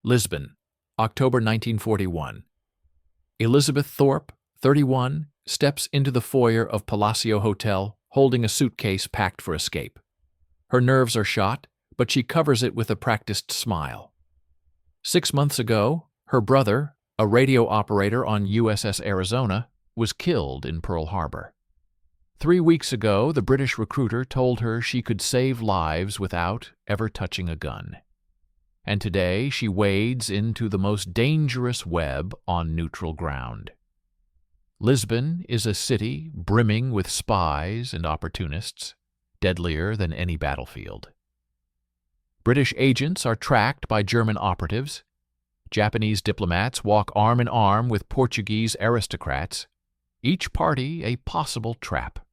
Lisbon, October 1941. Elizabeth Thorpe, 31, steps into the foyer of Palacio Hotel holding a suitcase packed for escape. Her nerves are shot, but she covers it with a practiced smile. 6 months ago, her brother, a radio operator on USS Arizona, was killed in Pearl Harbor. 3 weeks ago, the British recruiter told her she could save lives without ever touching a gun. And today she wades into the most dangerous web on neutral ground. Lisbon is a city brimming with spies and opportunists, deadlier than any battlefield. British agents are tracked by German operatives. Japanese diplomats walk arm in arm with Portuguese aristocrats, each party a possible trap.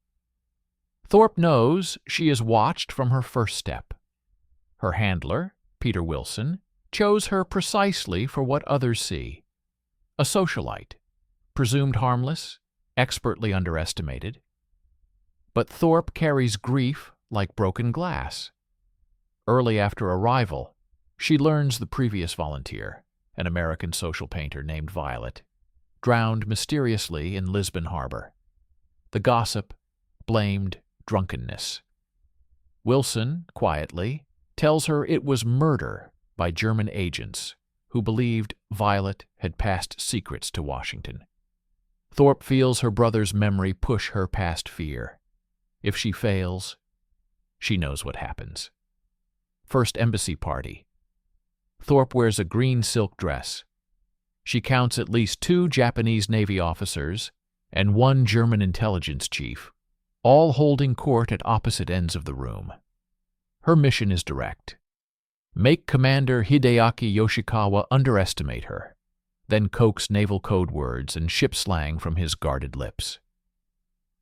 Thorpe knows she is watched from her first step. Her handler, Peter Wilson, chose her precisely for what others see. A socialite, presumed harmless, expertly underestimated. But Thorpe carries grief like broken glass. Early after arrival, she learns the previous volunteer, an American social painter named Violet, drowned mysteriously in Lisbon harbor. The gossip blamed drunkenness. Wilson, quietly, tells her it was murder by German agents who believed Violet had passed secrets to Washington. Thorpe feels her brother's memory push her past fear. If she fails, she knows what happens. First embassy party. Thorpe wears a green silk dress. She counts at least 2 Japanese Navy officers and 1 German intelligence chief, all holding court at opposite ends of the room. Her mission is direct. Make Commander Hideaki Yoshikawa underestimate her, then coax naval code words and ship slang from his guarded lips.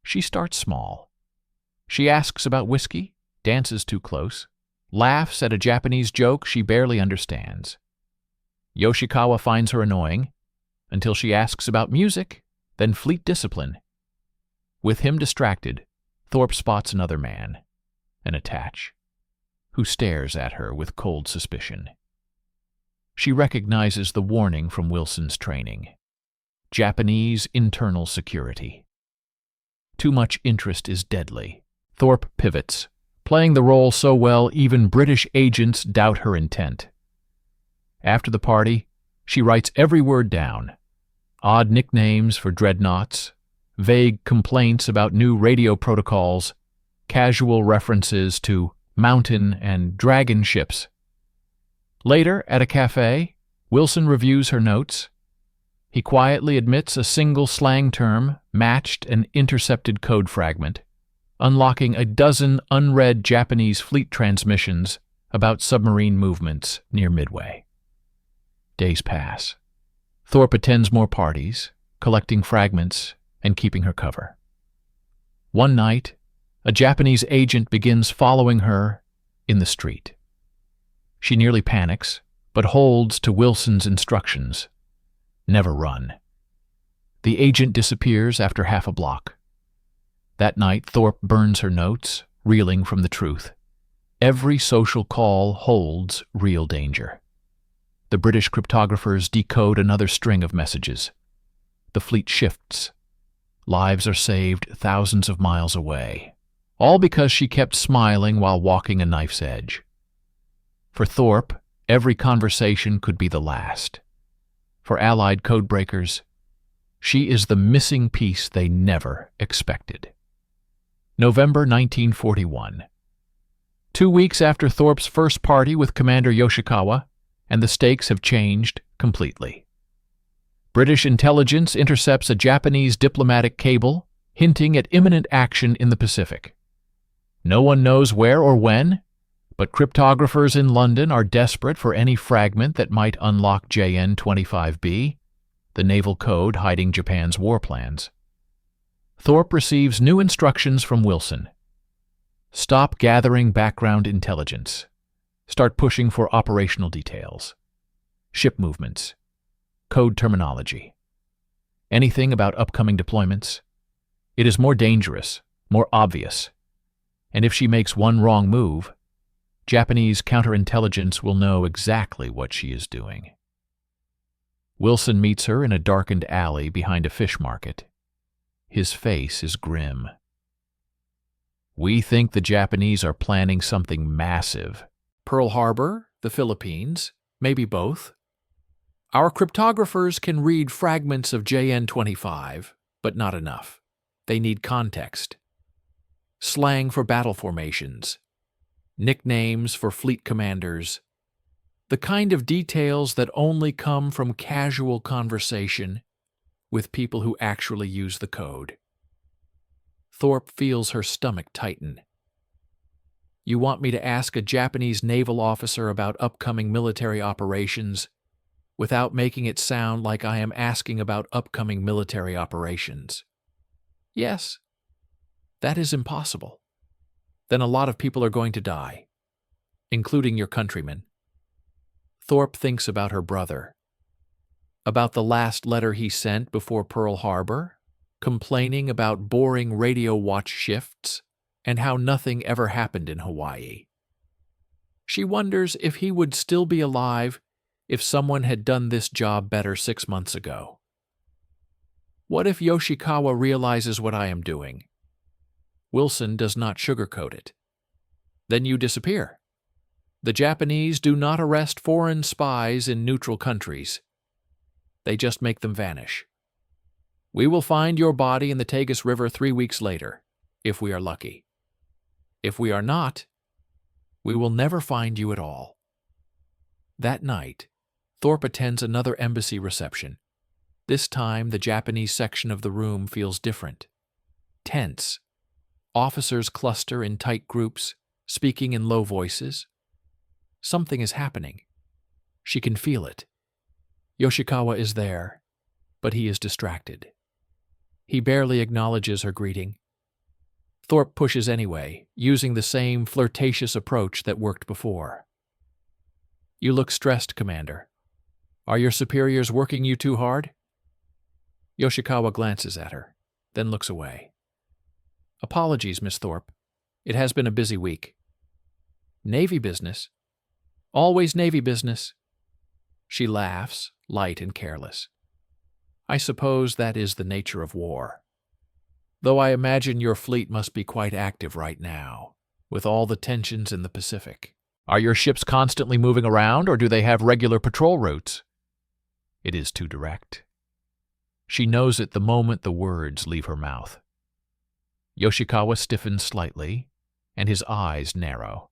She starts small. She asks about whiskey, dances too close, laughs at a Japanese joke she barely understands. Yoshikawa finds her annoying, until she asks about music, then fleet discipline. With him distracted, Thorpe spots another man, an attach, who stares at her with cold suspicion. She recognizes the warning from Wilson's training. Japanese internal security. Too much interest is deadly. Thorpe pivots, playing the role so well even British agents doubt her intent. After the party, she writes every word down. Odd nicknames for dreadnoughts, vague complaints about new radio protocols, casual references to mountain and dragon ships. Later, at a cafe, Wilson reviews her notes. He quietly admits a single slang term matched an intercepted code fragment, unlocking a dozen unread Japanese fleet transmissions about submarine movements near Midway. Days pass. Thorpe attends more parties, collecting fragments and keeping her cover. One night, a Japanese agent begins following her in the street. She nearly panics, but holds to Wilson's instructions. Never run. The agent disappears after half a block. That night, Thorpe burns her notes, reeling from the truth. Every social call holds real danger. The British cryptographers decode another string of messages. The fleet shifts. Lives are saved thousands of miles away. All because she kept smiling while walking a knife's edge. For Thorpe, every conversation could be the last. For Allied codebreakers, she is the missing piece they never expected. November 1941. 2 weeks after Thorpe's first party with Commander Yoshikawa, and the stakes have changed completely. British intelligence intercepts a Japanese diplomatic cable, hinting at imminent action in the Pacific. No one knows where or when, but cryptographers in London are desperate for any fragment that might unlock JN-25B, the naval code hiding Japan's war plans. Thorpe receives new instructions from Wilson. Stop gathering background intelligence. Start pushing for operational details. Ship movements. Code terminology. Anything about upcoming deployments. It is more dangerous, more obvious. And if she makes one wrong move, Japanese counterintelligence will know exactly what she is doing. Wilson meets her in a darkened alley behind a fish market. His face is grim. We think the Japanese are planning something massive. Pearl Harbor, the Philippines, maybe both. Our cryptographers can read fragments of JN-25, but not enough. They need context. Slang for battle formations. Nicknames for fleet commanders. The kind of details that only come from casual conversation with people who actually use the code. Thorpe feels her stomach tighten. You want me to ask a Japanese naval officer about upcoming military operations without making it sound like I am asking about upcoming military operations? Yes. That is impossible. Then a lot of people are going to die, including your countrymen. Thorpe thinks about her brother, about the last letter he sent before Pearl Harbor, complaining about boring radio watch shifts and how nothing ever happened in Hawaii. She wonders if he would still be alive if someone had done this job better 6 months ago. What if Yoshikawa realizes what I am doing? Wilson does not sugarcoat it. Then you disappear. The Japanese do not arrest foreign spies in neutral countries. They just make them vanish. We will find your body in the Tagus River 3 weeks later, if we are lucky. If we are not, we will never find you at all. That night, Thorpe attends another embassy reception. This time, the Japanese section of the room feels different. Tense. Officers cluster in tight groups, speaking in low voices. Something is happening. She can feel it. Yoshikawa is there, but he is distracted. He barely acknowledges her greeting. Thorpe pushes anyway, using the same flirtatious approach that worked before. You look stressed, Commander. Are your superiors working you too hard? Yoshikawa glances at her, then looks away. Apologies, Miss Thorpe. It has been a busy week. Navy business? Always Navy business. She laughs, light and careless. I suppose that is the nature of war. Though I imagine your fleet must be quite active right now, with all the tensions in the Pacific. Are your ships constantly moving around, or do they have regular patrol routes? It is too direct. She knows it the moment the words leave her mouth. Yoshikawa stiffens slightly, and his eyes narrow.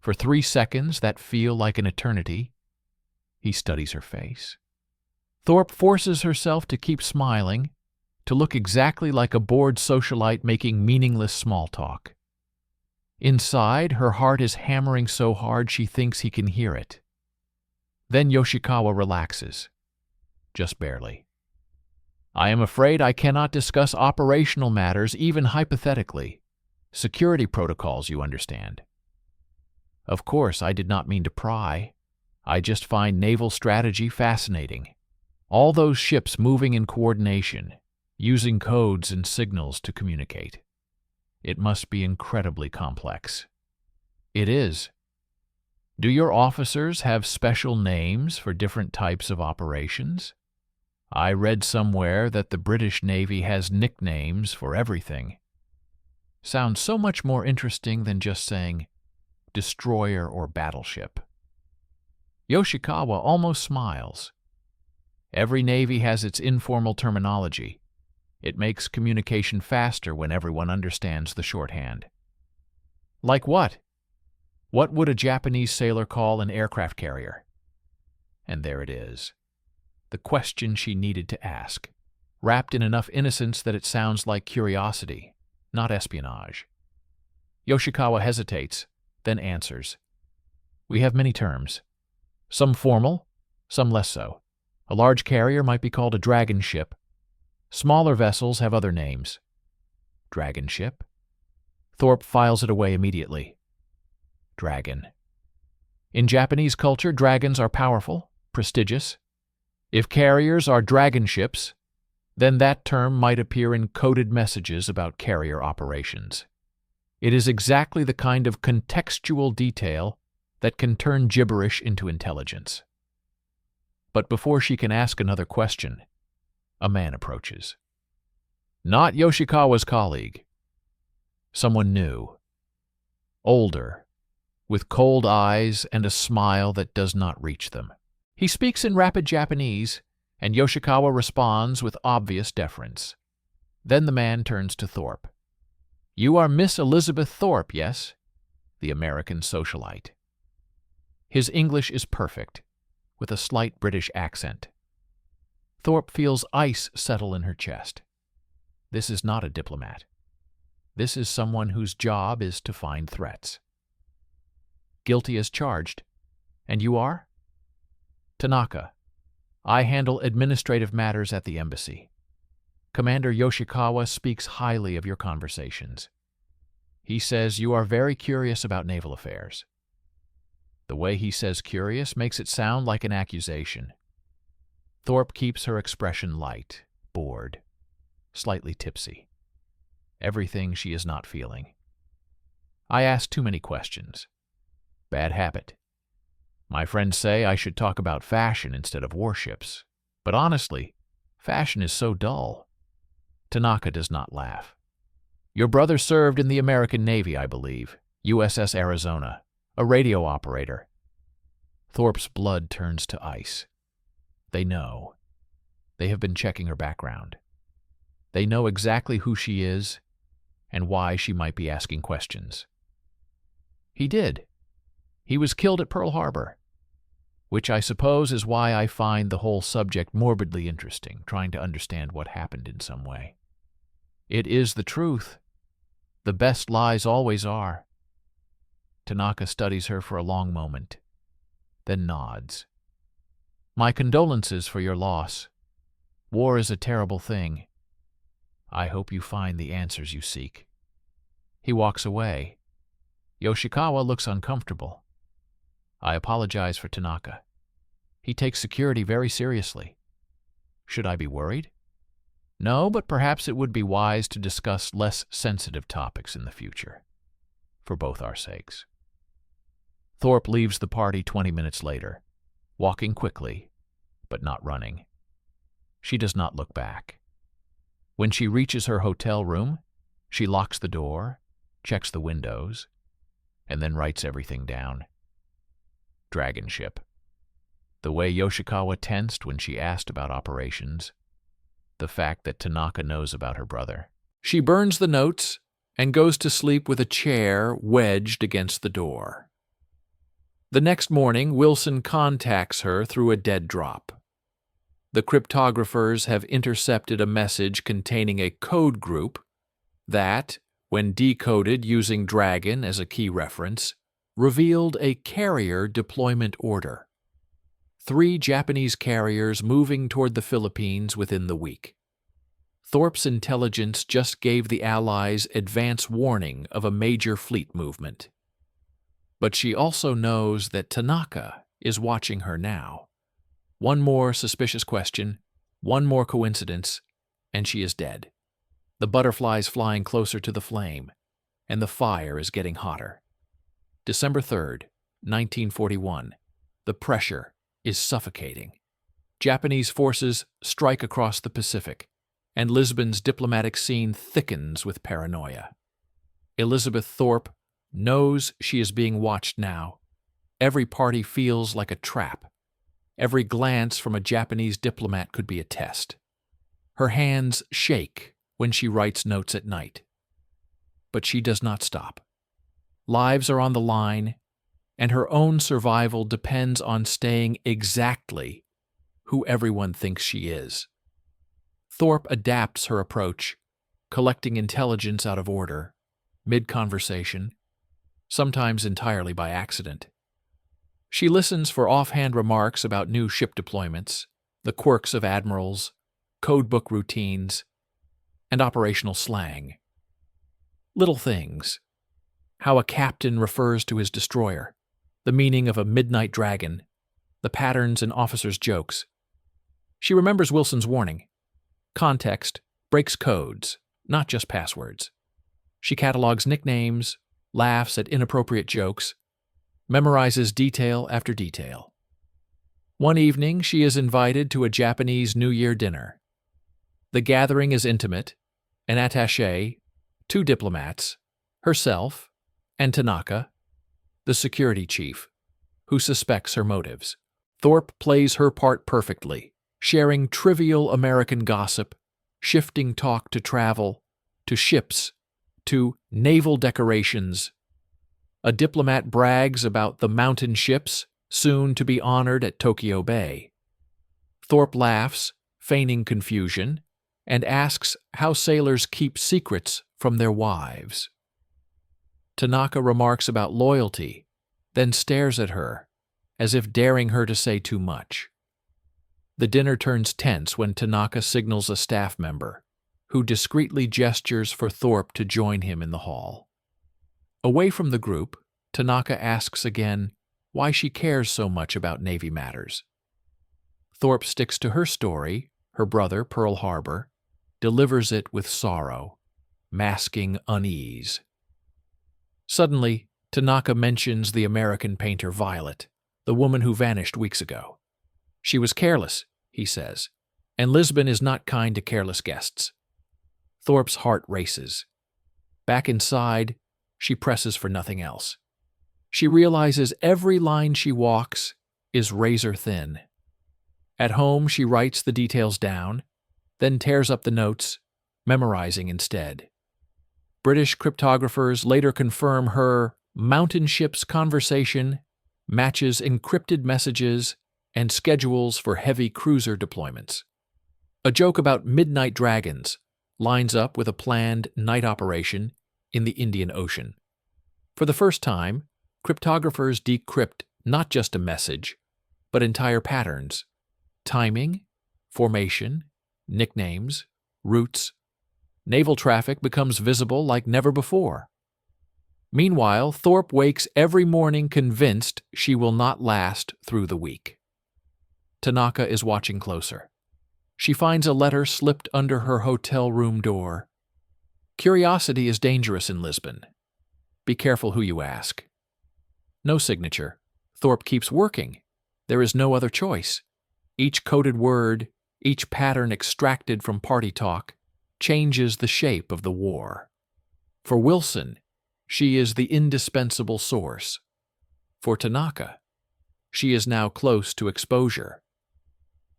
For 3 seconds that feel like an eternity, he studies her face. Thorpe forces herself to keep smiling, to look exactly like a bored socialite making meaningless small talk. Inside, her heart is hammering so hard she thinks he can hear it. Then Yoshikawa relaxes, just barely. I am afraid I cannot discuss operational matters, even hypothetically. Security protocols, you understand. Of course, I did not mean to pry. I just find naval strategy fascinating. All those ships moving in coordination, using codes and signals to communicate. It must be incredibly complex. It is. Do your officers have special names for different types of operations? I read somewhere that the British Navy has nicknames for everything. Sounds so much more interesting than just saying destroyer or battleship. Yoshikawa almost smiles. Every navy has its informal terminology. It makes communication faster when everyone understands the shorthand. Like what? What would a Japanese sailor call an aircraft carrier? And there it is. The question she needed to ask, wrapped in enough innocence that it sounds like curiosity, not espionage. Yoshikawa hesitates, then answers. We have many terms. Some formal, some less so. A large carrier might be called a dragon ship. Smaller vessels have other names. Dragon ship? Thorpe files it away immediately. Dragon. In Japanese culture, dragons are powerful, prestigious. If carriers are dragon ships, then that term might appear in coded messages about carrier operations. It is exactly the kind of contextual detail that can turn gibberish into intelligence. But before she can ask another question, a man approaches. Not Yoshikawa's colleague. Someone new. Older, with cold eyes and a smile that does not reach them. He speaks in rapid Japanese, and Yoshikawa responds with obvious deference. Then the man turns to Thorpe. You are Miss Elizabeth Thorpe, yes? The American socialite. His English is perfect, with a slight British accent. Thorpe feels ice settle in her chest. This is not a diplomat. This is someone whose job is to find threats. Guilty as charged. And you are? Tanaka. I handle administrative matters at the embassy. Commander Yoshikawa speaks highly of your conversations. He says you are very curious about naval affairs. The way he says curious makes it sound like an accusation. Thorpe keeps her expression light, bored, slightly tipsy. Everything she is not feeling. I ask too many questions. Bad habit. My friends say I should talk about fashion instead of warships, but honestly, fashion is so dull. Tanaka does not laugh. Your brother served in the American Navy, I believe, USS Arizona, a radio operator. Thorpe's blood turns to ice. They know. They have been checking her background. They know exactly who she is and why she might be asking questions. He did. He was killed at Pearl Harbor, which I suppose is why I find the whole subject morbidly interesting, trying to understand what happened in some way. It is the truth. The best lies always are. Tanaka studies her for a long moment, then nods. My condolences for your loss. War is a terrible thing. I hope you find the answers you seek. He walks away. Yoshikawa looks uncomfortable. I apologize for Tanaka. He takes security very seriously. Should I be worried? No, but perhaps it would be wise to discuss less sensitive topics in the future, for both our sakes. Thorpe leaves the party 20 minutes later, walking quickly, but not running. She does not look back. When she reaches her hotel room, she locks the door, checks the windows, and then writes everything down. Dragon ship. The way Yoshikawa tensed when she asked about operations. The fact that Tanaka knows about her brother. She burns the notes and goes to sleep with a chair wedged against the door. The next morning, Wilson contacts her through a dead drop. The cryptographers have intercepted a message containing a code group that, when decoded using Dragon as a key reference, revealed a carrier deployment order. 3 Japanese carriers moving toward the Philippines within the week. Thorpe's intelligence just gave the Allies advance warning of a major fleet movement. But she also knows that Tanaka is watching her now. One more suspicious question, one more coincidence, and she is dead. The butterflies flying closer to the flame, and the fire is getting hotter. December 3rd, 1941. The pressure is suffocating. Japanese forces strike across the Pacific, and Lisbon's diplomatic scene thickens with paranoia. Elizabeth Thorpe knows she is being watched now. Every party feels like a trap. Every glance from a Japanese diplomat could be a test. Her hands shake when she writes notes at night. But she does not stop. Lives are on the line, and her own survival depends on staying exactly who everyone thinks she is. Thorpe adapts her approach, collecting intelligence out of order, mid-conversation, sometimes entirely by accident. She listens for offhand remarks about new ship deployments, the quirks of admirals, codebook routines, and operational slang. Little things. How a captain refers to his destroyer, the meaning of a midnight dragon, the patterns in officers' jokes. She remembers Wilson's warning. Context breaks codes, not just passwords. She catalogs nicknames, laughs at inappropriate jokes, memorizes detail after detail. One evening, she is invited to a Japanese New Year dinner. The gathering is intimate, an attaché, 2 diplomats, herself, and Tanaka, the security chief, who suspects her motives. Thorpe plays her part perfectly, sharing trivial American gossip, shifting talk to travel, to ships, to naval decorations. A diplomat brags about the mountain ships soon to be honored at Tokyo Bay. Thorpe laughs, feigning confusion, and asks how sailors keep secrets from their wives. Tanaka remarks about loyalty, then stares at her, as if daring her to say too much. The dinner turns tense when Tanaka signals a staff member, who discreetly gestures for Thorpe to join him in the hall. Away from the group, Tanaka asks again why she cares so much about Navy matters. Thorpe sticks to her story, her brother, Pearl Harbor, delivers it with sorrow, masking unease. Suddenly, Tanaka mentions the American painter Violet, the woman who vanished weeks ago. She was careless, he says, and Lisbon is not kind to careless guests. Thorpe's heart races. Back inside, she presses for nothing else. She realizes every line she walks is razor thin. At home, she writes the details down, then tears up the notes, memorizing instead. British cryptographers later confirm her mountain ship's conversation matches encrypted messages and schedules for heavy cruiser deployments. A joke about midnight dragons lines up with a planned night operation in the Indian Ocean. For the first time, cryptographers decrypt not just a message, but entire patterns: timing, formation, nicknames, routes. Naval traffic becomes visible like never before. Meanwhile, Thorpe wakes every morning convinced she will not last through the week. Tanaka is watching closer. She finds a letter slipped under her hotel room door. Curiosity is dangerous in Lisbon. Be careful who you ask. No signature. Thorpe keeps working. There is no other choice. Each coded word, each pattern extracted from party talk, changes the shape of the war. For Wilson, she is the indispensable source. For Tanaka, she is now close to exposure.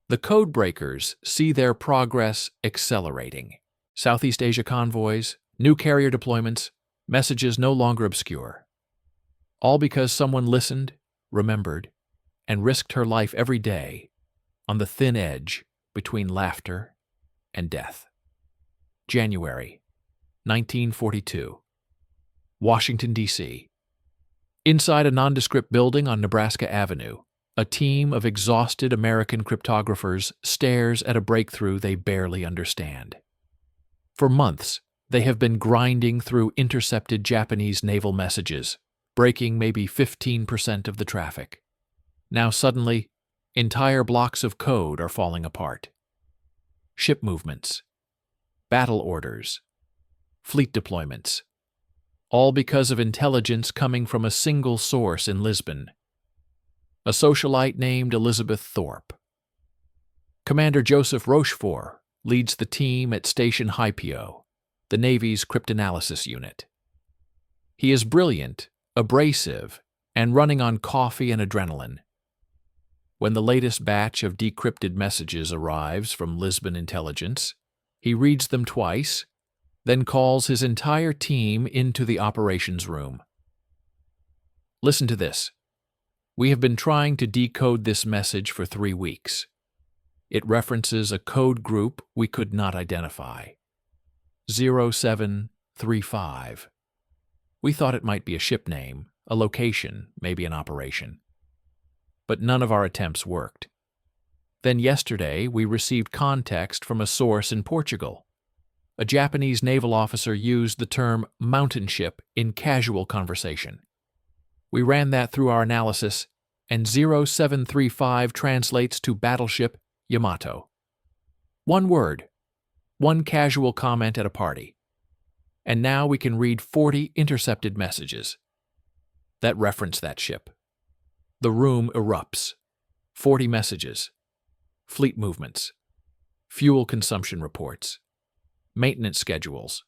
The codebreakers see their progress accelerating. Southeast Asia convoys, new carrier deployments, messages no longer obscure. All because someone listened, remembered, and risked her life every day on the thin edge between laughter and death. January 1942. Washington, D.C. Inside a nondescript building on Nebraska Avenue, a team of exhausted American cryptographers stares at a breakthrough they barely understand. For months, they have been grinding through intercepted Japanese naval messages, breaking maybe 15% of the traffic. Now suddenly, entire blocks of code are falling apart. Ship movements, battle orders, fleet deployments, all because of intelligence coming from a single source in Lisbon, a socialite named Elizabeth Thorpe. Commander Joseph Rochefort leads the team at Station Hypio, the Navy's cryptanalysis unit. He is brilliant, abrasive, and running on coffee and adrenaline. When the latest batch of decrypted messages arrives from Lisbon intelligence, he reads them twice, then calls his entire team into the operations room. Listen to this. We have been trying to decode this message for 3 weeks. It references a code group we could not identify. 0735. We thought it might be a ship name, a location, maybe an operation. But none of our attempts worked. Then yesterday, we received context from a source in Portugal. A Japanese naval officer used the term mountain ship in casual conversation. We ran that through our analysis, and 0735 translates to battleship Yamato. One word, one casual comment at a party. And now we can read 40 intercepted messages that reference that ship. The room erupts. 40 messages. Fleet movements. Fuel consumption reports. Maintenance schedules.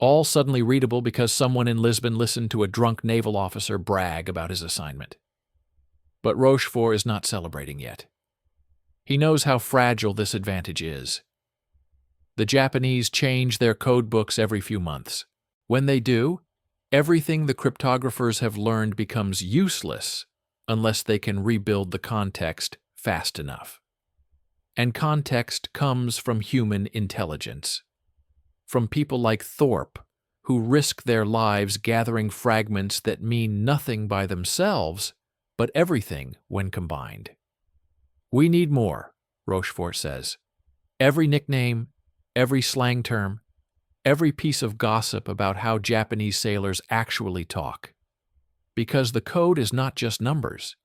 All suddenly readable because someone in Lisbon listened to a drunk naval officer brag about his assignment. But Rochefort is not celebrating yet. He knows how fragile this advantage is. The Japanese change their code books every few months. When they do, everything the cryptographers have learned becomes useless unless they can rebuild the context fast enough. And context comes from human intelligence. From people like Thorpe, who risk their lives gathering fragments that mean nothing by themselves, but everything when combined. We need more, Rochefort says. Every nickname, every slang term, every piece of gossip about how Japanese sailors actually talk. Because the code is not just numbers,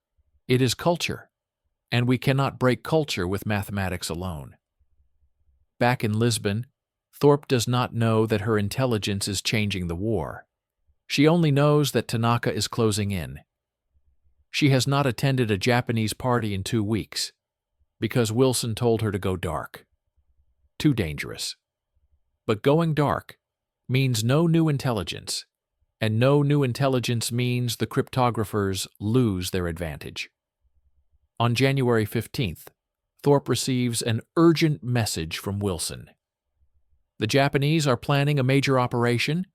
it is culture, and we cannot break culture with mathematics alone. Back in Lisbon, Thorpe does not know that her intelligence is changing the war. She only knows that Tanaka is closing in. She has not attended a Japanese party in 2 weeks because Wilson told her to go dark. Too dangerous. But going dark means no new intelligence, and no new intelligence means the cryptographers lose their advantage. On January 15th, Thorpe receives an urgent message from Wilson. The Japanese are planning a major operation.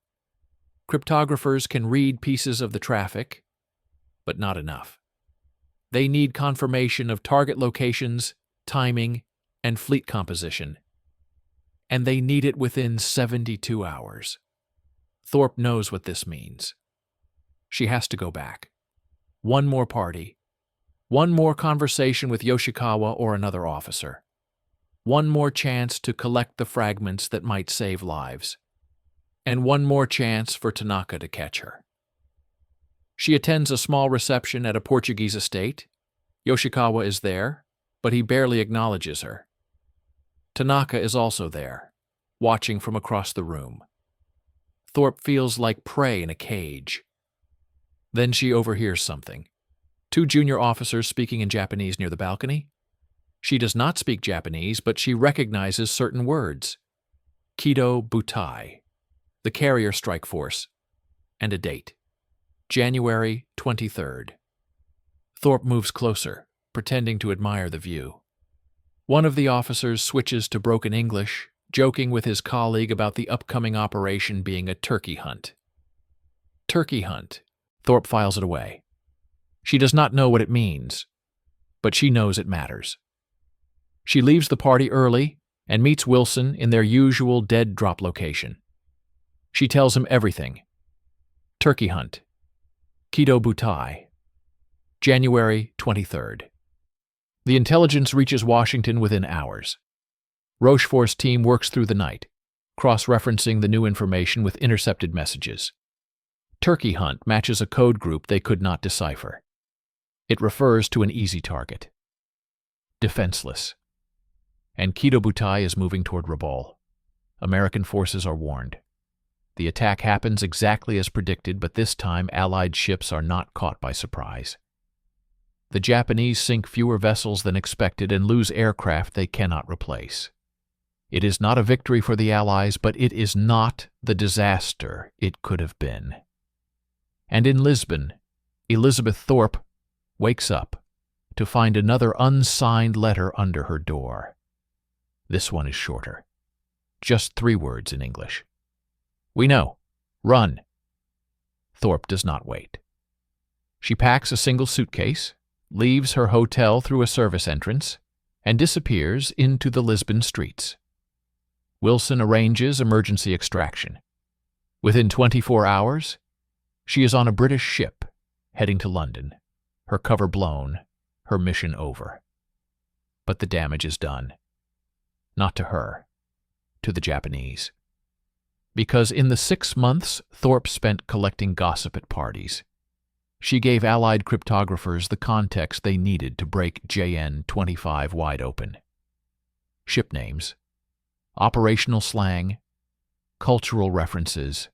Cryptographers can read pieces of the traffic, but not enough. They need confirmation of target locations, timing, and fleet composition. And they need it within 72 hours. Thorpe knows what this means. She has to go back. One more party. One more conversation with Yoshikawa or another officer. One more chance to collect the fragments that might save lives. And one more chance for Tanaka to catch her. She attends a small reception at a Portuguese estate. Yoshikawa is there, but he barely acknowledges her. Tanaka is also there, watching from across the room. Thorpe feels like prey in a cage. Then she overhears something. 2 junior officers speaking in Japanese near the balcony. She does not speak Japanese, but she recognizes certain words. Kido Butai, the carrier strike force, and a date. January 23rd. Thorpe moves closer, pretending to admire the view. One of the officers switches to broken English, joking with his colleague about the upcoming operation being a turkey hunt. Turkey hunt. Thorpe files it away. She does not know what it means, but she knows it matters. She leaves the party early and meets Wilson in their usual dead drop location. She tells him everything. Turkey hunt. Kido Butai. January 23rd. The intelligence reaches Washington within hours. Rochefort's team works through the night, cross-referencing the new information with intercepted messages. Turkey hunt matches a code group they could not decipher. It refers to an easy target. Defenseless. And Kido Butai is moving toward Rabaul. American forces are warned. The attack happens exactly as predicted, but this time Allied ships are not caught by surprise. The Japanese sink fewer vessels than expected and lose aircraft they cannot replace. It is not a victory for the Allies, but it is not the disaster it could have been. And in Lisbon, Elizabeth Thorpe wakes up to find another unsigned letter under her door. This one is shorter. Just 3 words in English. We know. Run. Thorpe does not wait. She packs a single suitcase, leaves her hotel through a service entrance, and disappears into the Lisbon streets. Wilson arranges emergency extraction. Within 24 hours, she is on a British ship heading to London, her cover blown, her mission over. But the damage is done. Not to her, to the Japanese. Because in the 6 months Thorpe spent collecting gossip at parties, she gave Allied cryptographers the context they needed to break JN 25 wide open. Ship names, operational slang, cultural references,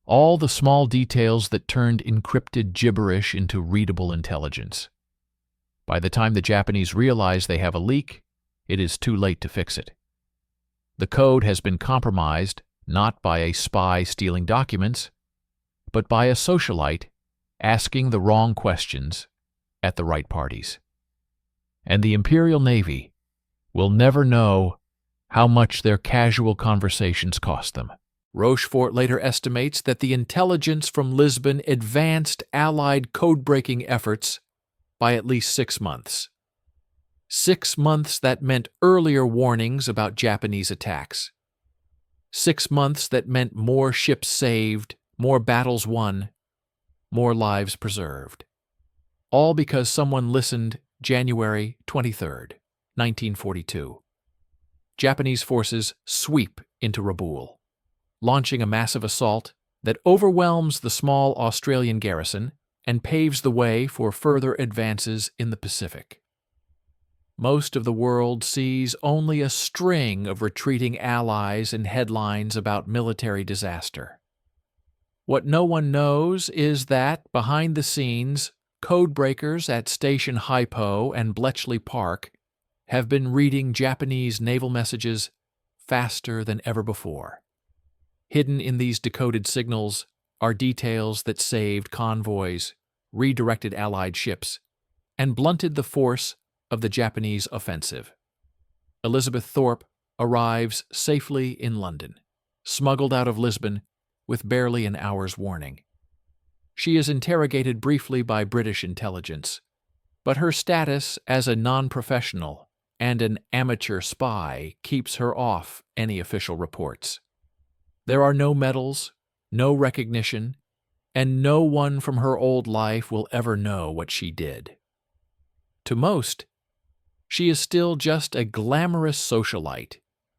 all the small details that turned encrypted gibberish into readable intelligence. By the time the Japanese realize they have a leak, it is too late to fix it. The code has been compromised not by a spy stealing documents, but by a socialite asking the wrong questions at the right parties. And the Imperial Navy will never know how much their casual conversations cost them. Rochefort later estimates that the intelligence from Lisbon advanced Allied code-breaking efforts by at least 6 months. 6 months that meant earlier warnings about Japanese attacks. 6 months that meant more ships saved, more battles won, more lives preserved. All because someone listened January 23rd, 1942. Japanese forces sweep into Rabaul, launching a massive assault that overwhelms the small Australian garrison and paves the way for further advances in the Pacific. Most of the world sees only a string of retreating allies and headlines about military disaster. What no one knows is that, behind the scenes, codebreakers at Station Hypo and Bletchley Park have been reading Japanese naval messages faster than ever before. Hidden in these decoded signals are details that saved convoys, redirected Allied ships, and blunted the force of the Japanese offensive. Elizabeth Thorpe arrives safely in London, smuggled out of Lisbon with barely an hour's warning. She is interrogated briefly by British intelligence, but her status as a non-professional and an amateur spy keeps her off any official reports. There are no medals, no recognition, and no one from her old life will ever know what she did. To most, she is still just a glamorous socialite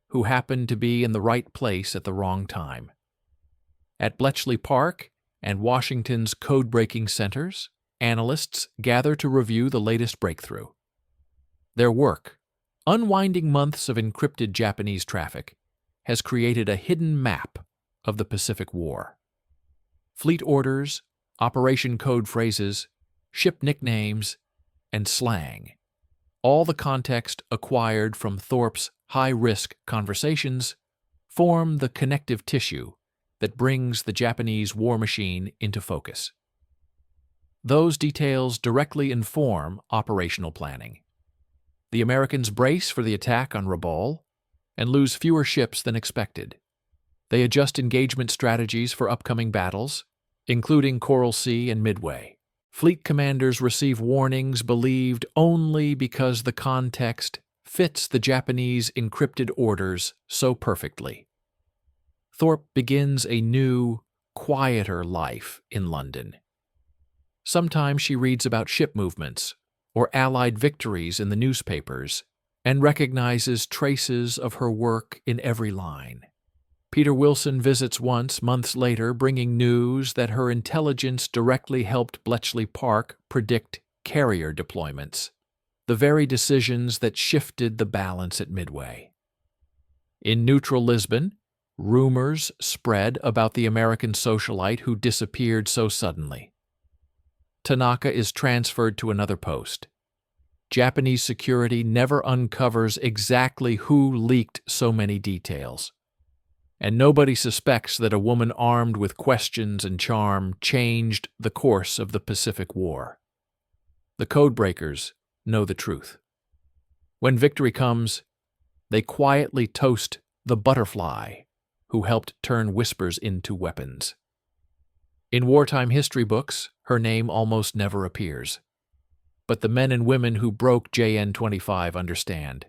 who happened to be in the right place at the wrong time. At Bletchley Park and Washington's code-breaking centers, analysts gather to review the latest breakthrough. Their work, unwinding months of encrypted Japanese traffic, has created a hidden map of the Pacific War. Fleet orders, operation code phrases, ship nicknames, and slang. All the context acquired from Thorpe's high-risk conversations form the connective tissue that brings the Japanese war machine into focus. Those details directly inform operational planning. The Americans brace for the attack on Rabaul and lose fewer ships than expected. They adjust engagement strategies for upcoming battles, including Coral Sea and Midway. Fleet commanders receive warnings believed only because the context fits the Japanese encrypted orders so perfectly. Thorpe begins a new, quieter life in London. Sometimes she reads about ship movements or Allied victories in the newspapers and recognizes traces of her work in every line. Peter Wilson visits once, months later, bringing news that her intelligence directly helped Bletchley Park predict carrier deployments, the very decisions that shifted the balance at Midway. In neutral Lisbon, rumors spread about the American socialite who disappeared so suddenly. Tanaka is transferred to another post. Japanese security never uncovers exactly who leaked so many details. And nobody suspects that a woman armed with questions and charm changed the course of the Pacific War. The codebreakers know the truth. When victory comes, they quietly toast the butterfly who helped turn whispers into weapons. In wartime history books, her name almost never appears. But the men and women who broke JN-25 understand.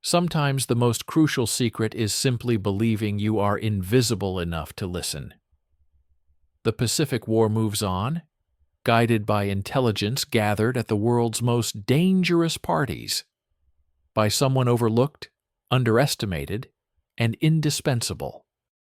Sometimes the most crucial secret is simply believing you are invisible enough to listen. The Pacific War moves on, guided by intelligence gathered at the world's most dangerous parties, by someone overlooked, underestimated, and indispensable.